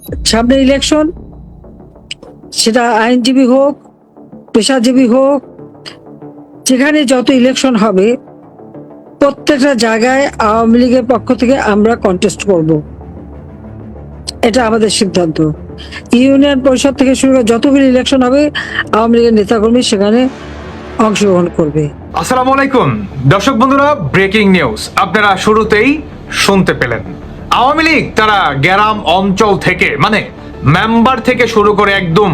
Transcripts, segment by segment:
সামনে ইলেকশন, সেটা আইনজীবী হোক, পেশাজীবী হোক, যেখানে যত ইলেকশন হবে প্রত্যেকটা জায়গায় আওয়ামী লীগের পক্ষ থেকে আমরা কন্টেস্ট করব। এটা আমাদের সিদ্ধান্ত। ইউনিয়ন পরিষদ থেকে শুরু করে যতগুলি ইলেকশন হবে আওয়ামী লীগের নেতাকর্মী সেখানে অংশগ্রহণ করবে। আসসালামু আলাইকুম দর্শক বন্ধুরা, ব্রেকিং নিউজ আপনারা শুরুতেই শুনতে পেলেন। আওয়ামী লীগ তারা গ্রাম অঞ্চল থেকে মানে মেম্বার থেকে শুরু করে একদম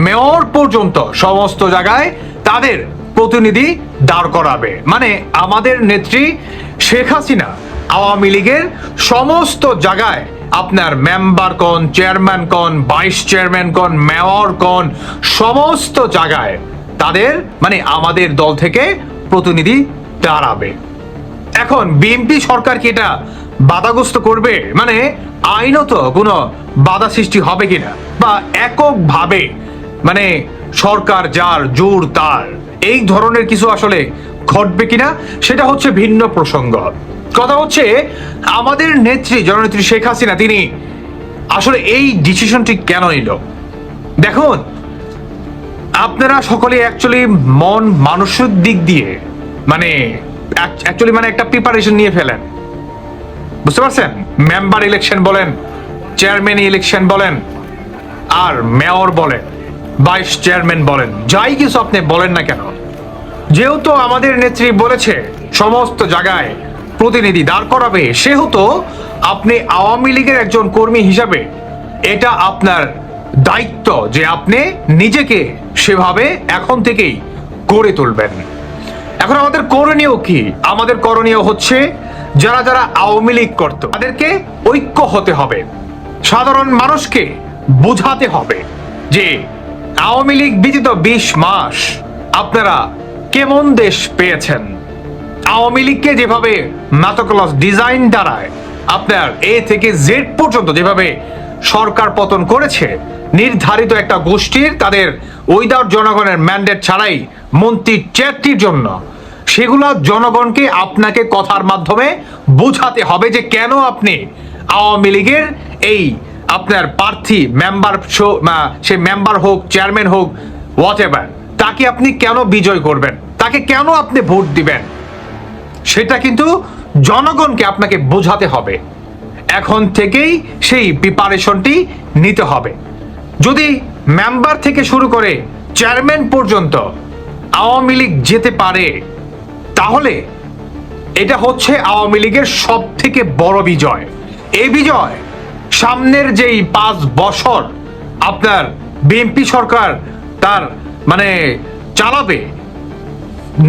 মেয়র পর্যন্ত সমস্ত জায়গায় তাদের প্রতিনিধি দাঁড় করাবে। মানে আমাদের নেত্রী শেখ হাসিনা আওয়ামী লীগের সমস্ত জায়গায় আপনার মেম্বার কোন, চেয়ারম্যান কোন, ভাইস চেয়ারম্যান কোন, মেয়র কোন, সমস্ত জায়গায় তাদের মানে আমাদের দল থেকে প্রতিনিধি দাঁড়াবে। এখন বিএনপি সরকার কি এটা বাধাগ্রস্ত করবে? মানে আইনত কোনো বাধা সৃষ্টি হবে কিনা, বা এককভাবে মানে সরকার যার জোর তার এই ধরনের কিছু আসলে ঘটবে কিনা সেটা হচ্ছে ভিন্ন প্রসঙ্গ। কথা হচ্ছে আমাদের নেত্রী জননেত্রী শেখ হাসিনা তিনি আসলে এই ডিসিশনটি কেন নিল। দেখুন, আপনারা সকলে অ্যাকচুয়ালি মন মানসিক দিক দিয়ে মানে অ্যাকচুয়ালি মানে একটা প্রিপারেশন নিয়ে ফেলেন, বুঝতে পারছেন? মেম্বার ইলেকশন বলেন, চেয়ারম্যান ইলেকশন বলেন, আর মেয়র বলেন, ভাইস চেয়ারম্যান বলেন, যাই কিছু আপনি বলেন না কেন, যেহেতু আমাদের নেত্রী বলেছে সমস্ত জায়গায় প্রতিনিধি দাঁড় করাবে, সেহেতু আপনি আওয়ামী লীগের একজন কর্মী হিসাবে এটা আপনার দায়িত্ব যে আপনি নিজেকে সেভাবে এখন থেকেই গড়ে তুলবেন। এখন আমাদের করণীয় কি? আমাদের করণীয় হচ্ছে যারা যারা আওয়ামী লীগ করত তাদেরকে ঐক্য হতে হবে, সাধারণ মানুষকে বুঝাতে হবে যে আওয়ামী লীগ বিজিত 20 মাস আপনারা কেমন দেশ পেয়েছেন। আওয়ামী লীগকে যেভাবে ম্যাথোক্লাস ডিজাইন দ্বারায় আপনার এ থেকে জেড পর্যন্ত যেভাবে সরকার পতন করেছে, নির্ধারিত একটা গোষ্ঠীর তাদের উইদাউট জনগণের ম্যান্ডেট ছাড়াই মন্ত্রী চেয়ারটির জন্য, সেগুলো জনগণকে আপনাকে কথার মাধ্যমে বোঝাতে হবে যে কেন আপনি আওয়ামী লীগের এই আপনার প্রার্থী মেম্বার, সে মেম্বার হোক, চেয়ারম্যান হোক, হোয়াট এভার, তাকে আপনি কেন বিজয় করবেন, তাকে কেন আপনি ভোট দিবেন, সেটা কিন্তু জনগণকে আপনাকে বোঝাতে হবে। এখন থেকেই সেই প্রিপারেশনটি নিতে হবে। যদি মেম্বার থেকে শুরু করে চেয়ারম্যান পর্যন্ত আওয়ামী লীগ যেতে পারে, তাহলে এটা হচ্ছে আওয়ামী লীগের সব থেকে বড় বিজয়। এই বিজয় সামনের যেই 5 বছর আপনার বিএনপি সরকার তার মানে চালাবে,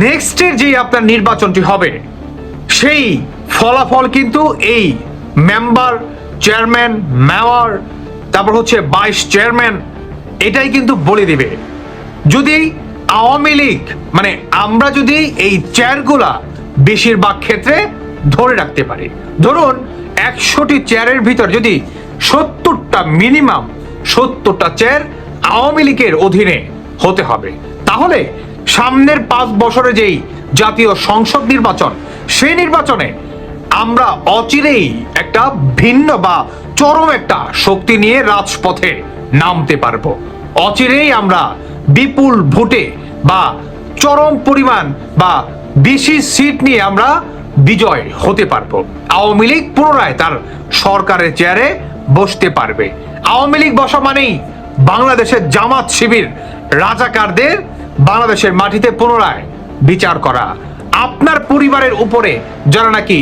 নেক্সটের যে আপনার নির্বাচনটি হবে সেই ফলাফল কিন্তু এই মেম্বার, চেয়ারম্যান, মেয়র, তারপর হচ্ছে ভাইস চেয়ারম্যান, এটাই কিন্তু বলে দিবে। যদি আওয়ামী লীগ মানে আমরা যদি এই চেয়ারগুলা বেশিরভাগ ক্ষেত্রে ধরে রাখতে পারি, ধরুন 100টি চেয়ারের ভিতর যদি 70টা মিনিমাম 70টা চেয়ার আওয়ামী লীগের অধীনে হতে হবে, তাহলে সামনের 5 বছরে যেই জাতীয় সংসদ নির্বাচন, সেই নির্বাচনে আমরা অচিরেই একটা ভিন্ন বা চরম একটা শক্তি নিয়ে রাজপথে নামতে পারবো। অচিরেই আমরা বিপুল ভোটে বা চরম পরিমাণ বা বেশি সিট নিয়ে আমরা বিজয় হতে পারবো। আওয়ামী লীগ পুনরায় তার সরকারের চেয়ারে বসতে পারবে। আওয়ামী লীগ বসা মানেই বাংলাদেশের জামাত শিবির রাজাকারদের বাংলাদেশের মাটিতে পুনরায় বিচার করা। আপনার পরিবারের উপরে যারা নাকি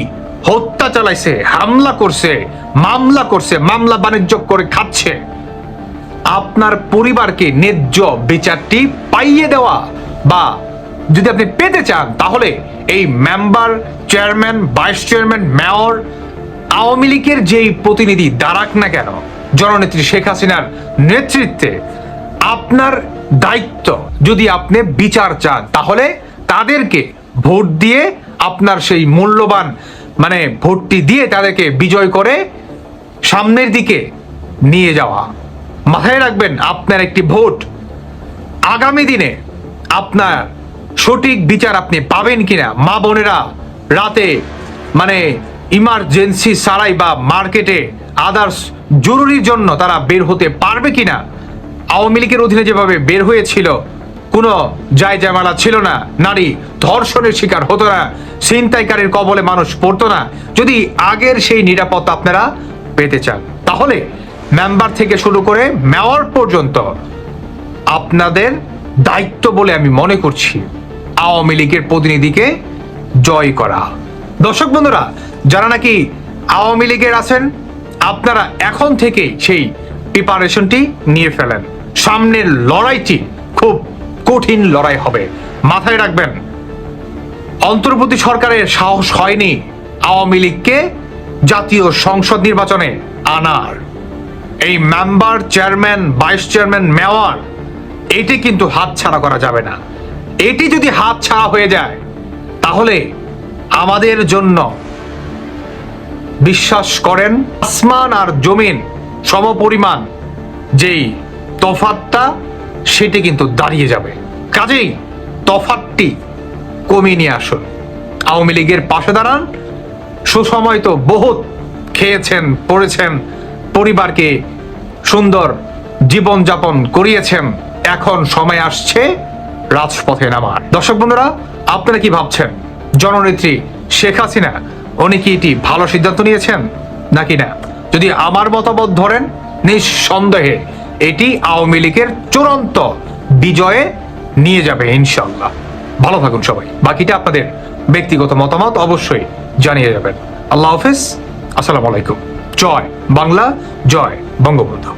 হত্যা চালাইছে, হামলা করছে, মামলা করছে, মামলা বাণিজ্য করে খাচ্ছে, আপনার পরিবারকে ন্যায্য বিচারটি পাইয়ে দেওয়া, বা যদি আপনি পেতে চান তাহলে এই member, chairman, vice chairman, mayor, Awami লীগের যেই প্রতিনিধি দাঁড়াক না কেন জননেত্রী শেখ হাসিনার নেতৃত্বে, আপনার দায়িত্ব যদি আপনি বিচার চান তাহলে তাদেরকে ভোট দিয়ে আপনার সেই মূল্যবান মানে ভোটটি দিয়ে তাদেরকে বিজয় করে সামনের দিকে নিয়ে যাওয়া। মাথায় রাখবেন, আপনার একটি ভোট আগামী দিনে আপনার সঠিক বিচার আপনি পাবেন কিনা। মা বোনেরা রাতে মানে ইমার্জেন্সি ছাড়াই বা মার্কেটে আদার্স জরুরির জন্য তারা বের হতে পারবে কিনা। আওয়ামী লীগের অধীনে যেভাবে বের হয়েছিল, কোনো জায়জামালা ছিল না, নারী ধর্ষণের শিকার হতো না, ছিনতাইকারীর কবলে মানুষ পড়তো না। যদি আগের সেই নিরাপত্তা আপনারা পেতে চান, তাহলে মেম্বার থেকে শুরু করে মেয়র পর্যন্ত আপনাদের দায়িত্ব বলে আমি মনে করছি আওয়ামী লীগের প্রতিনিধিকে জয় করা। দর্শক বন্ধুরা, যারা নাকি আওয়ামী লীগের আছেন, আপনারা এখন থেকেই সেই প্রিপারেশনটি নিয়ে ফেলেন। সামনের লড়াইটি খুব কঠিন লড়াই হবে, মাথায় রাখবেন। অন্তর্বর্তী সরকারের সাহস হয়নি আওয়ামী লীগকে জাতীয় সংসদ নির্বাচনে আনার। এই member, chairman, vice chairman, mayor, এটি কিন্তু হাতছাড়া করা যাবে না। এটি যদি হাতছাড়া হয়ে যায়, তাহলে আমাদের জন্য বিশ্বাস করেন আসমান আর জমিন সমপরিমাণ যেই তফাৎটা, সেটি কিন্তু দাঁড়িয়ে যাবে। কাজেই তফাৎটি কমিয়ে নিয়ে আসুন, আওয়ামী লীগের পাশে দাঁড়ান। সুসময় তো বহুত খেয়েছেন, পড়েছেন, পরিবারকে সুন্দর জীবনযাপন করিয়েছেন, এখন সময় আসছে রাজপথে নামার। দর্শক বন্ধুরা, আপনারা কি ভাবছেন? জননেত্রী শেখ হাসিনা উনি কি এটি ভালো সিদ্ধান্ত নিয়েছেন নাকি না? যদি আমার মতামত ধরেন, নিঃসন্দেহে এটি আওয়ামী লীগের চূড়ান্ত বিজয়ে নিয়ে যাবে ইনশাল্লাহ। ভালো থাকুন সবাই। বাকিটা আপনাদের ব্যক্তিগত মতামত অবশ্যই জানিয়ে যাবেন। আল্লাহ হাফেজ, আসসালামু আলাইকুম। জয় বাংলা, জয় বঙ্গবন্ধু।